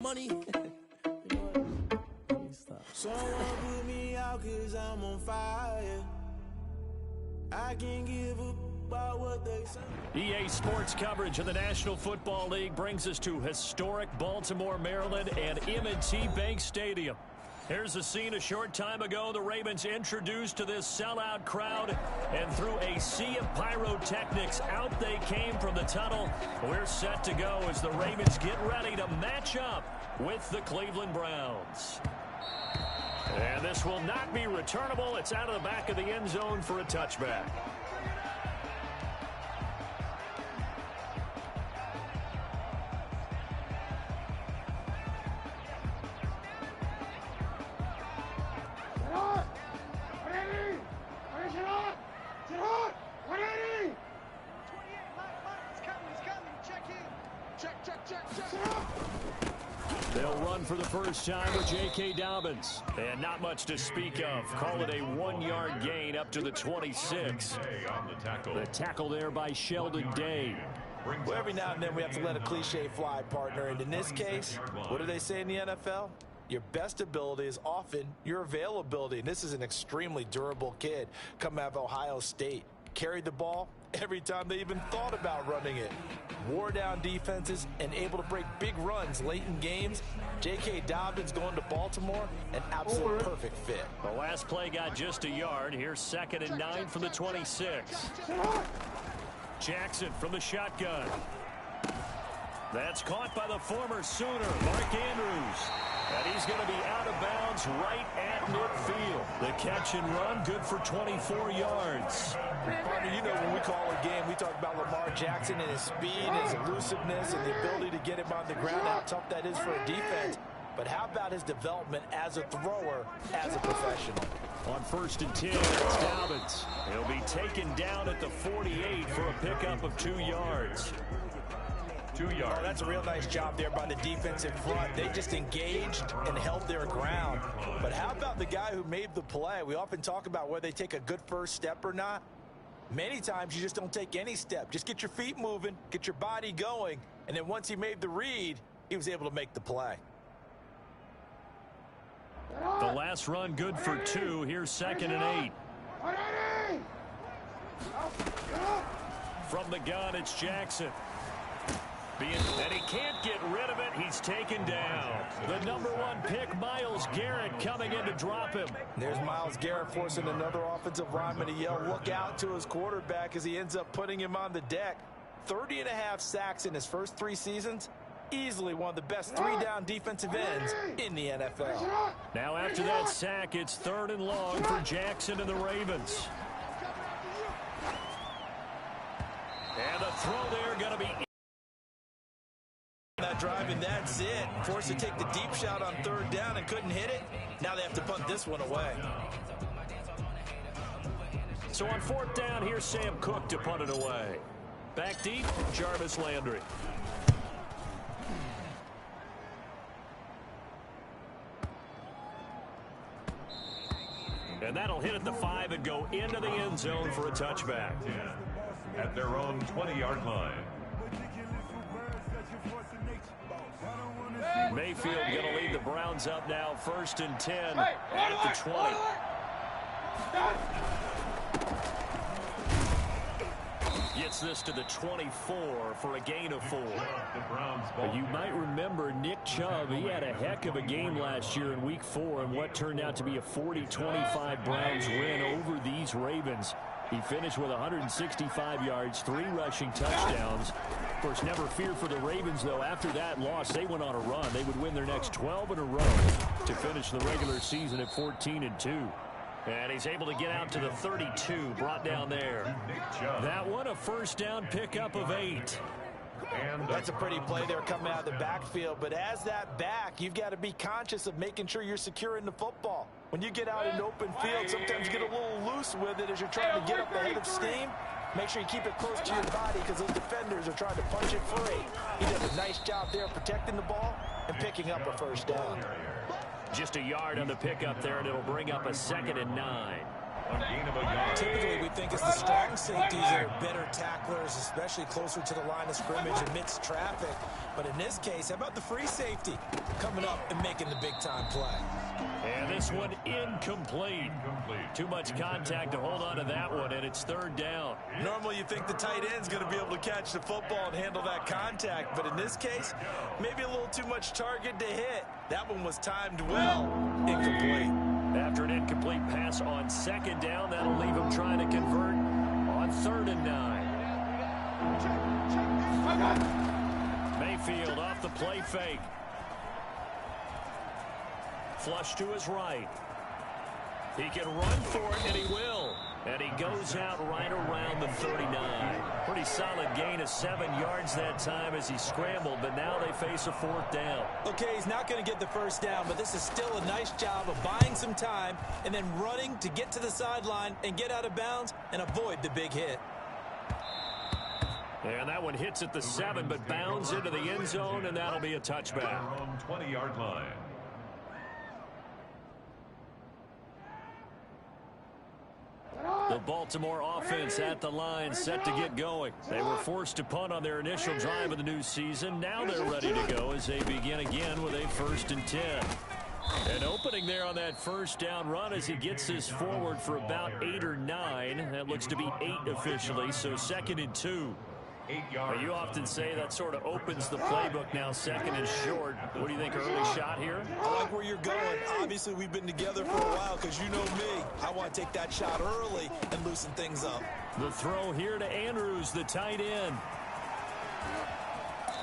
Money. Someone put me out 'cause I'm on fire. I can't give up about what they say. EA Sports coverage of the National Football League brings us to historic Baltimore, Maryland, and M&T Bank Stadium. Here's the scene a short time ago. The Ravens introduced to this sellout crowd, and through a sea of pyrotechnics, out they came from the tunnel. We're set to go as the Ravens get ready to match up with the Cleveland Browns. And this will not be returnable. It's out of the back of the end zone for a touchback. They'll run for the first time with J.K. Dobbins. And not much to speak of. Call it a 1-yard gain up to the 26. The tackle there by Sheldon Day. Well, every now and then we have to let a cliche fly, partner. And in this case, what do they say in the NFL? Your best ability is often your availability. And this is an extremely durable kid coming out of Ohio State. Carried the ball every time they even thought about running it. Wore down defenses and able to break big runs late in games. J.K. Dobbins going to Baltimore, an absolute perfect fit. The last play got just a yard. Here's 2nd and 9 from the 26. Jackson from the shotgun. That's caught by the former Sooner, Mark Andrews. And he's going to be out of bounds right at midfield. The catch and run, good for 24 yards. Partner, you know when we call a game, we talk about Lamar Jackson and his speed, his elusiveness, and the ability to get him on the ground, how tough that is for a defense. But how about his development as a thrower, as a professional? On 1st and 10, it's Dobbins. He'll be taken down at the 48 for a pickup of 2 yards. 2 yards. Oh, that's a real nice job there by the defensive front. They just engaged and held their ground. But how about the guy who made the play? We often talk about whether they take a good first step or not. Many times you just don't take any step. Just get your feet moving, get your body going, and then once he made the read, he was able to make the play. The last run good for 2. Here's 2nd and 8. From the gun, it's Jackson. And he can't get rid of it. He's taken down. The number 1 pick, Myles Garrett, coming in to drop him. There's Myles Garrett forcing another offensive lineman to yell, look out to his quarterback as he ends up putting him on the deck. 30.5 sacks in his first 3 seasons. Easily one of the best 3-down defensive ends in the NFL. Now after that sack, it's 3rd and long for Jackson and the Ravens. And the throw there going to be that drive, and that's it. Forced to take the deep shot on 3rd down and couldn't hit it. Now they have to punt this one away. So on 4th down, here's Sam Cook to punt it away. Back deep, Jarvis Landry. And that'll hit at the 5 and go into the end zone for a touchback. At their own 20-yard line. Mayfield going to lead the Browns up now, 1st and 10 at the 20. Gets this to the 24 for a gain of 4. You might remember Nick Chubb. He had a heck of a game last year in Week 4 in what turned out to be a 40-25 Browns win over these Ravens. He finished with 165 yards, 3 rushing touchdowns. Of course, never fear for the Ravens, though. After that loss, they went on a run. They would win their next 12 in a row to finish the regular season at 14-2. And he's able to get out to the 32, brought down there. That one, a 1st down pickup of 8. And that's a pretty play there coming out of the backfield. But as that back, you've got to be conscious of making sure you're securing the football. When you get out in open field, sometimes you get a little loose with it as you're trying to get up ahead of steam. Make sure you keep it close to your body because those defenders are trying to punch it free. He did a nice job there protecting the ball and picking up a 1st down. Just a yard on the pickup there, and it'll bring up a 2nd and 9. on gain of a yard. Typically, we think it's the strong safeties that are better tacklers, especially closer to the line of scrimmage amidst traffic. But in this case, how about the free safety coming up and making the big-time play? And this one incomplete. Too much contact to hold on to that one, and it's third down. Normally, you think the tight end's going to be able to catch the football and handle that contact. But in this case, maybe a little too much target to hit. That one was timed well. Incomplete. After an incomplete pass on second down, that'll leave him trying to convert on 3rd and 9. Mayfield off the play fake. Flush to his right. He can run for it, and he will. And he goes out right around the 39. Pretty solid gain of 7 yards that time as he scrambled, but now they face a 4th down. Okay, he's not going to get the first down, but this is still a nice job of buying some time and then running to get to the sideline and get out of bounds and avoid the big hit. And that one hits at the 7, but bounds into the end zone, and that'll be a touchback. On 20-yard line. The Baltimore offense at the line, set to get going. They were forced to punt on their initial drive of the new season. Now they're ready to go as they begin again with a 1st and 10. And opening there on that first down run as he gets this forward for about 8 or 9. That looks to be 8 officially, so 2nd and 2. 8 yards. You often say that sort of opens the playbook now, 2nd and short. What do you think, early shot here? I like where you're going. Obviously, we've been together for a while because you know me. I want to take that shot early and loosen things up. The throw here to Andrews, the tight end.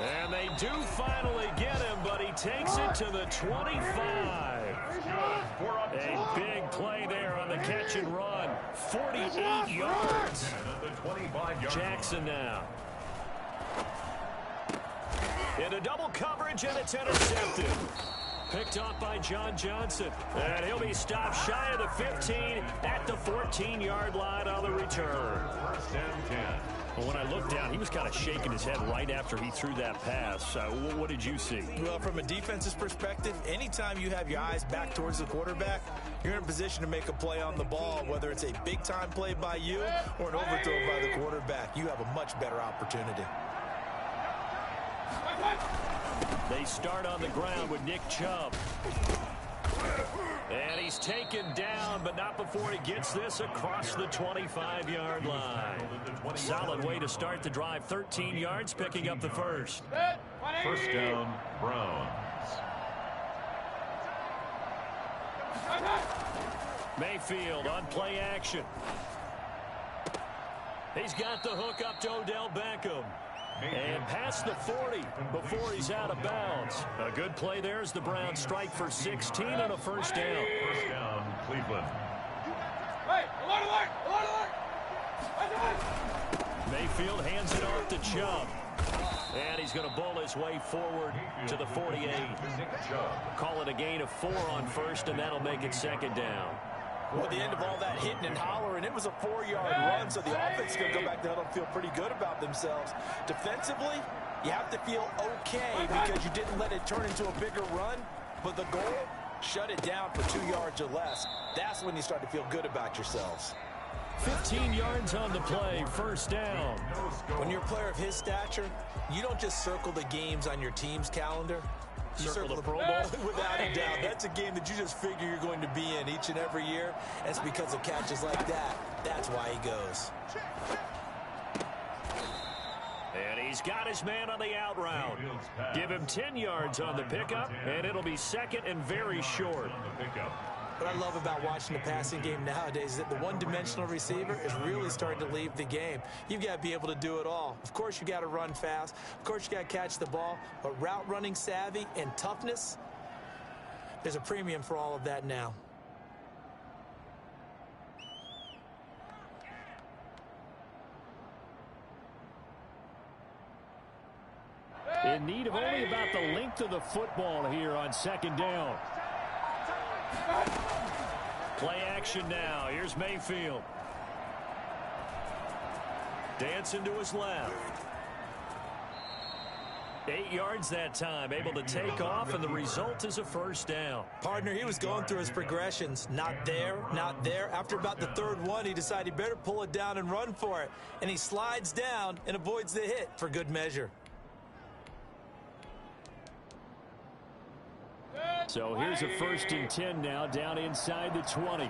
And they do finally get him, but he takes it to the 25. A big play there on the catch and run. 48 yards. Jackson now. Into double coverage, and it's intercepted. Picked off by John Johnson. And he'll be stopped shy of the 15 at the 14-yard line on the return. 1st and 10. Well, when I looked down, he was kind of shaking his head right after he threw that pass. What did you see? Well, from a defense's perspective, anytime you have your eyes back towards the quarterback, you're in a position to make a play on the ball, whether it's a big-time play by you or an overthrow by the quarterback. You have a much better opportunity. They start on the ground with Nick Chubb. And he's taken down, but not before he gets this across the 25-yard line. Solid way to start the drive. 13 yards, picking up the first. 1st down, Browns. Mayfield on play action. He's got the hook up to Odell Beckham. And past the 40 before he's out of bounds. A good play there as the Browns strike for 16 and a 1st down. 1st down, Cleveland. Mayfield hands it off to Chubb. And he's going to bowl his way forward to the 48. Call it a gain of 4 on 1st, and that'll make it 2nd down. Well, at the end of all that hitting and hollering, it was a 4-yard run, so the offense is going to go back to huddle and feel pretty good about themselves. Defensively, you have to feel okay because you didn't let it turn into a bigger run, but the goal, shut it down for 2 yards or less. That's when you start to feel good about yourselves. 15 yards on the play, 1st down. When you're a player of his stature, you don't just circle the games on your team's calendar. You circle the Pro Bowl? Without a doubt. That's a game that you just figure you're going to be in each and every year. It's because of catches like that. That's why he goes. And he's got his man on the out route. Give him 10 yards on the pickup, and it'll be 2nd and very short. What I love about watching the passing game nowadays is that the one-dimensional receiver is really starting to leave the game. You've got to be able to do it all. Of course, you got to run fast. Of course, you got to catch the ball. But route running savvy and toughness, there's a premium for all of that now. In need of only about the length of the football here on 2nd down. Play action now. Here's Mayfield. Dancing to his left. 8 yards that time, able to take off, and the result is a first down. Partner, he was going through his progressions. Not there, not there. After about the third one, he decided he better pull it down and run for it. And he slides down and avoids the hit for good measure. So here's a 1st and 10 now, down inside the 20.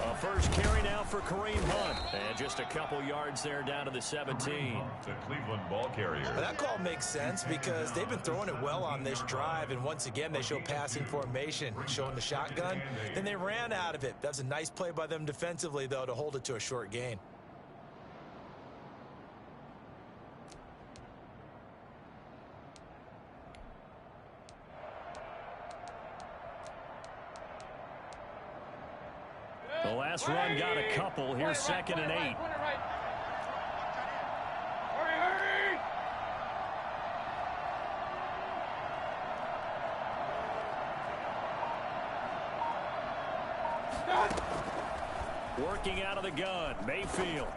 A first carry now for Kareem Hunt. And just a couple yards there down to the 17. The Cleveland ball carrier. That call makes sense because they've been throwing it well on this drive. And once again, they show passing formation, showing the shotgun. Then they ran out of it. That's a nice play by them defensively, though, to hold it to a short gain. The last run got a couple. Here's 2nd and 8. Working out of the gun, Mayfield.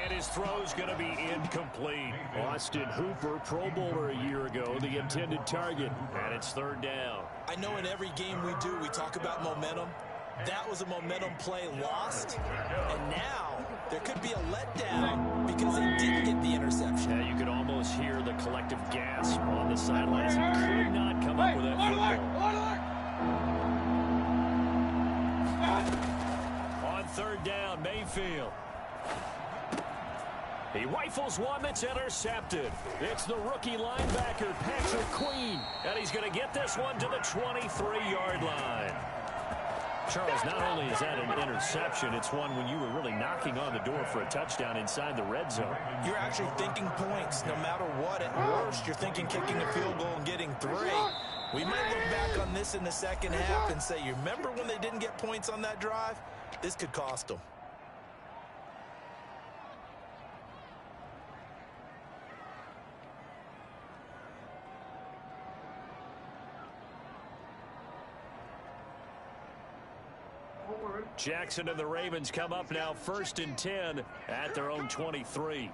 And his throw's going to be incomplete. Austin Hooper, Pro Bowler a year ago, the intended target. And it's 3rd down. I know in every game we do, we talk about momentum. That was a momentum play lost. And now there could be a letdown because they didn't get the interception. Yeah, you could almost hear the collective gasp on the sidelines. He could not come up with that football. On 3rd down, Mayfield. He rifles one that's intercepted. It's the rookie linebacker, Patrick Queen. And he's going to get this one to the 23-yard line. Charles, not only is that an interception, it's one when you were really knocking on the door for a touchdown inside the red zone. You're actually thinking points. No matter what, at worst, you're thinking kicking a field goal and getting 3. We might look back on this in the second half and say, you remember when they didn't get points on that drive? This could cost them. Jackson and the Ravens come up now 1st and 10 at their own 23.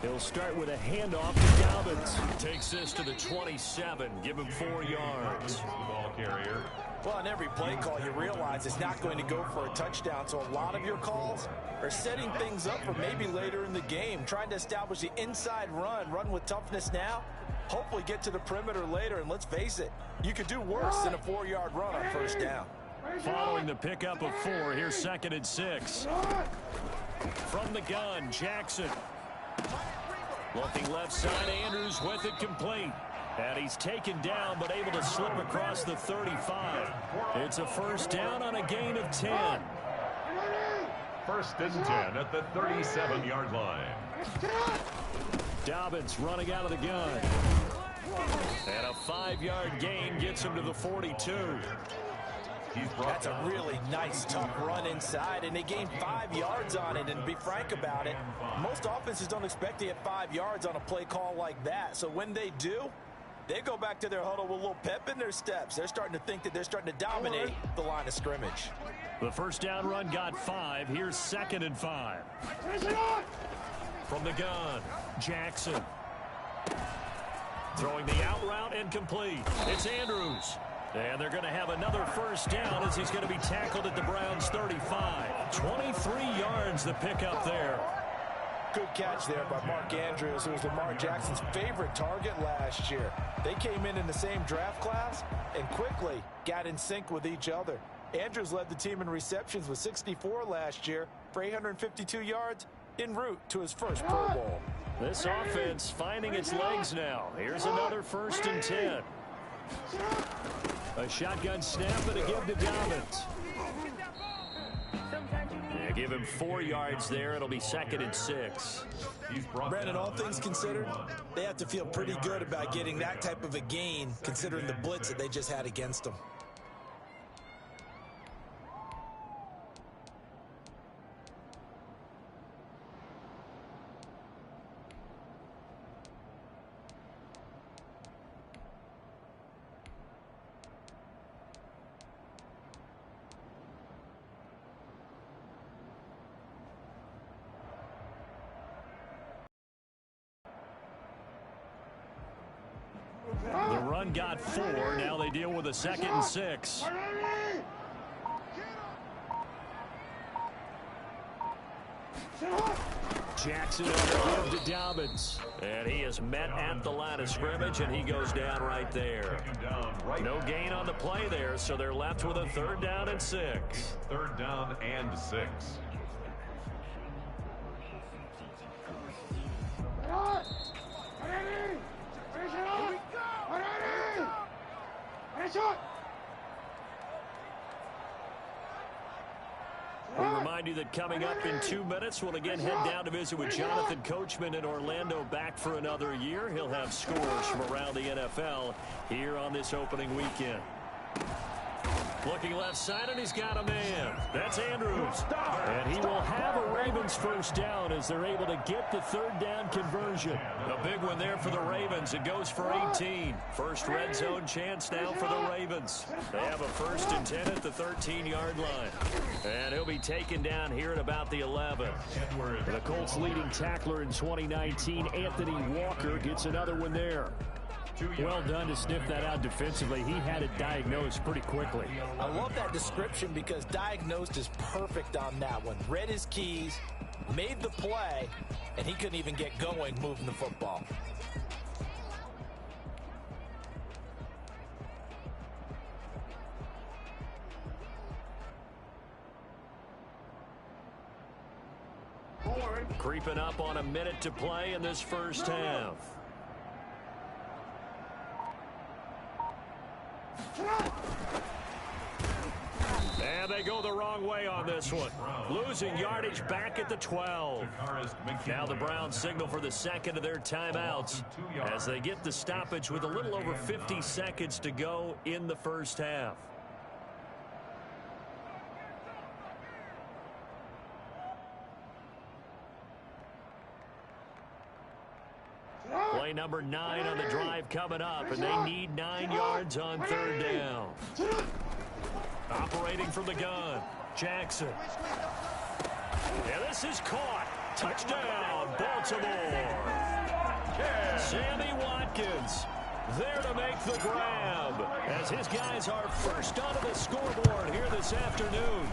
He'll start with a handoff to Dobbins. Takes this to the 27. Give him 4 yards. The ball carrier. Well, on every play call, you realize it's not going to go for a touchdown. So a lot of your calls are setting things up for maybe later in the game, trying to establish the inside run with toughness now, hopefully get to the perimeter later. And let's face it, you could do worse than a 4-yard run on 1st down. Following the pickup of 4, here's 2nd and 6. From the gun, Jackson. Looking left side, Andrews with it complete. And he's taken down, but able to slip across the 35. It's a 1st down on a gain of 10. 1st and 10 at the 37-yard line. Dobbins running out of the gun. And a 5-yard gain gets him to the 42. That's a really nice, tough run inside, and they gained 5 yards on it. And to be frank about it, most offenses don't expect to get 5 yards on a play call like that. So when they do, they go back to their huddle with a little pep in their steps. They're starting to think that they're starting to dominate the line of scrimmage. The 1st down run got 5. Here's 2nd and 5. From the gun, Jackson. Throwing the out route and complete. It's Andrews. And they're going to have another 1st down as he's going to be tackled at the Browns' 35. 23 yards the pickup there. Good catch there by Mark Andrews, who was Lamar Jackson's favorite target last year. They came in the same draft class and quickly got in sync with each other. Andrews led the team in receptions with 64 last year for 852 yards en route to his first Pro Bowl. This offense finding its legs now. Here's another 1st and 10. A shotgun snap and a give to Dobbins. Yeah, give him 4 yards there. It'll be 2nd and 6. Brandon, all things considered, they have to feel pretty good about getting that type of a gain considering the blitz that they just had against them. The run got 4. Now they deal with a 2nd and 6. Jackson on the give to Dobbins. And he is met at the line of scrimmage, and he goes down right there. No gain on the play there, so they're left with a 3rd down and 6. 3rd down and 6. We remind you that coming up in 2 minutes, we'll again head down to visit with Jonathan Coachman in Orlando, back for another year. He'll have scores from around the NFL here on this opening weekend. Looking left side, and he's got a man. That's Andrews. And he will have a Ravens 1st down as they're able to get the 3rd down conversion. A big one there for the Ravens. It goes for 18. First red zone chance now for the Ravens. They have a 1st and 10 at the 13-yard line. And he'll be taken down here at about the 11. The Colts' leading tackler in 2019, Anthony Walker, gets another one there. Well done to sniff that out defensively. He had it diagnosed pretty quickly. I love that description because diagnosed is perfect on that one. Read his keys, made the play, and he couldn't even get going moving the football. Creeping up on a minute to play in this 1st half. And they go the wrong way on this one. Losing yardage back at the 12. Now the Browns signal for the 2nd of their timeouts as they get the stoppage with a little over 50 seconds to go in the 1st half. Play number 9 on the drive coming up, and they need 9 yards on 3rd down. Operating from the gun, Jackson. And this is caught. Touchdown, Baltimore. Sammy Watkins there to make the grab as his guys are first onto the scoreboard here this afternoon.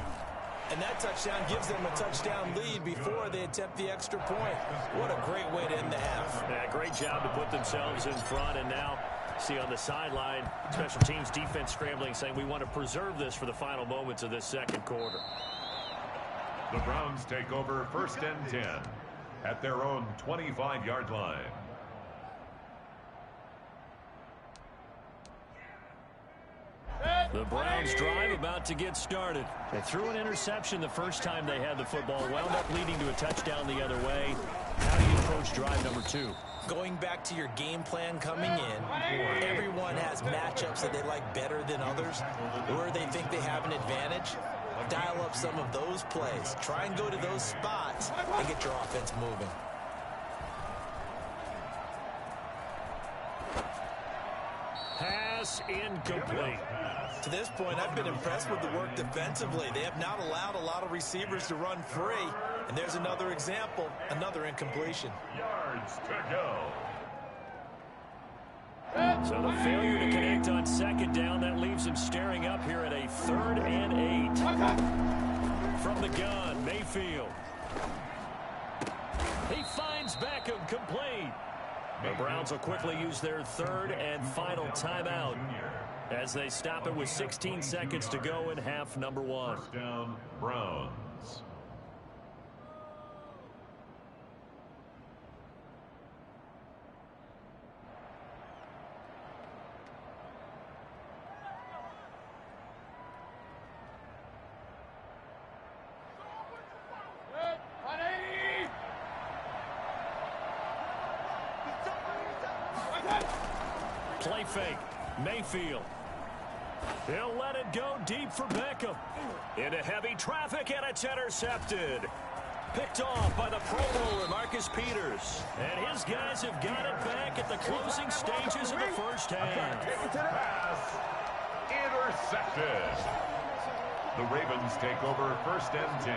And that touchdown gives them a touchdown lead before they attempt the extra point. What a great way to end the half. Yeah, great job to put themselves in front, and now see on the sideline, special teams defense scrambling, saying we want to preserve this for the final moments of this 2nd quarter. The Browns take over 1st and 10 at their own 25-yard line. The Browns drive about to get started. They threw an interception the first time they had the football, wound up leading to a touchdown the other way. How do you approach drive number 2? Going back to your game plan coming in, everyone has matchups that they like better than others, where they think they have an advantage. Dial up some of those plays. Try and go to those spots and get your offense moving. Pass incomplete. To this point, I've been impressed with the work defensively. They have not allowed a lot of receivers to run free. And there's another example, another incompletion. Yards to go. So the failure to connect on 2nd down, that leaves him staring up here at a 3rd and 8. From the gun, Mayfield. He finds Beckham, complete. The Browns will quickly use their 3rd and final timeout as they stop it with 16 seconds to go in half number 1. 1st down, Browns. Play fake. Mayfield. He'll let it go deep for Beckham. Into heavy traffic, and it's intercepted. Picked off by the Pro Bowler, Marcus Peters. And his guys have got it back at the closing stages of the 1st half. Pass intercepted. The Ravens take over 1st and 10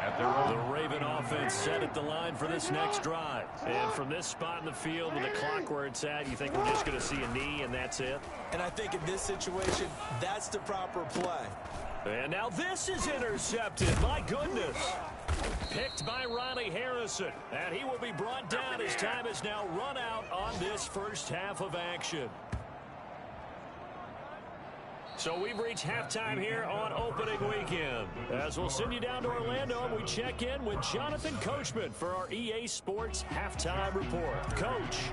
at their own. The Raven offense set at the line for this next drive. And from this spot in the field with the clock where it's at, you think we're just going to see a knee and that's it? And I think in this situation, that's the proper play. And now this is intercepted. My goodness. Picked by Ronnie Harrison. And he will be brought down as time has now run out on this first half of action. So we've reached halftime here on opening weekend. As we'll send you down to Orlando, and we check in with Jonathan Coachman for our EA Sports Halftime Report. Coach,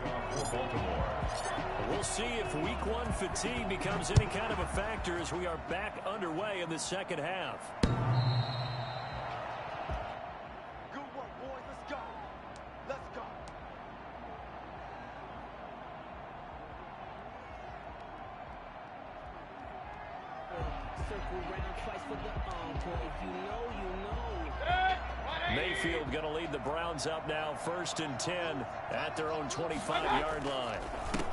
we'll see if week one fatigue becomes any kind of a factor as we are back underway in the second half. Good work, boys. Let's go. Let's go. Circle round twice for the encore. If you know, you know. Mayfield going to lead the Browns up now, 1st and 10 at their own 25-yard line.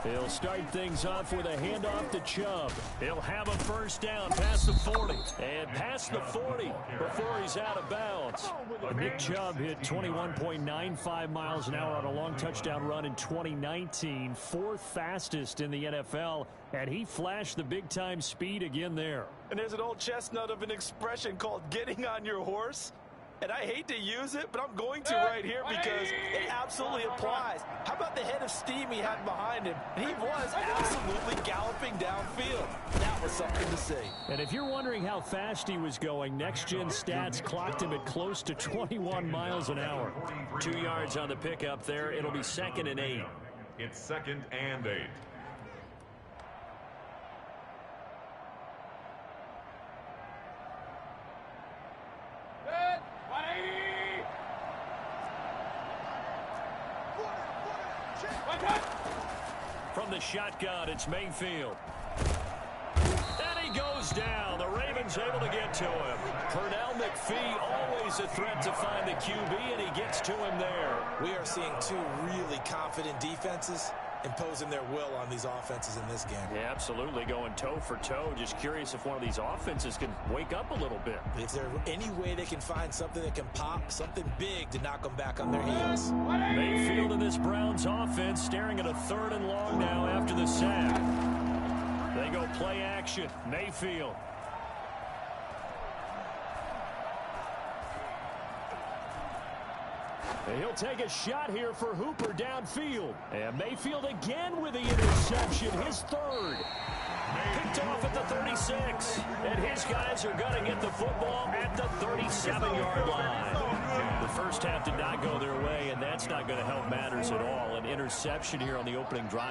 He'll start things off with a handoff to Chubb. He'll have a first down past the 40 and past the 40 before he's out of bounds. Nick Chubb hit 21.95 miles an hour on a long touchdown run in 2019, 4th fastest in the NFL, and he flashed the big-time speed again there. And there's an old chestnut of an expression called getting on your horse. And I hate to use it, but I'm going to right here because it absolutely applies. How about the head of steam he had behind him? And he was absolutely galloping downfield. That was something to see. And if you're wondering how fast he was going, next-gen stats clocked him at close to 21 miles an hour. 2 yards on the pickup there. It'll be 2nd and 8. It's 2nd and 8. From the shotgun, it's Mayfield. And he goes down. The Ravens able to get to him. Pernell McPhee, always a threat to find the QB, and he gets to him there. We are seeing two really confident defenses imposing their will on these offenses in this game. Yeah, absolutely, going toe for toe. Just curious if one of these offenses can wake up a little bit. Is there any way they can find something that can pop, something big to knock them back on their heels? Mayfield in this Browns offense staring at a 3rd and long now after the sack. They go play action. Mayfield. And he'll take a shot here for Hooper downfield. And Mayfield again with the interception, his 3rd. Picked off at the 36. And his guys are going to get the football at the 37-yard line. The first half did not go their way, and that's not going to help matters at all. An interception here on the opening drive.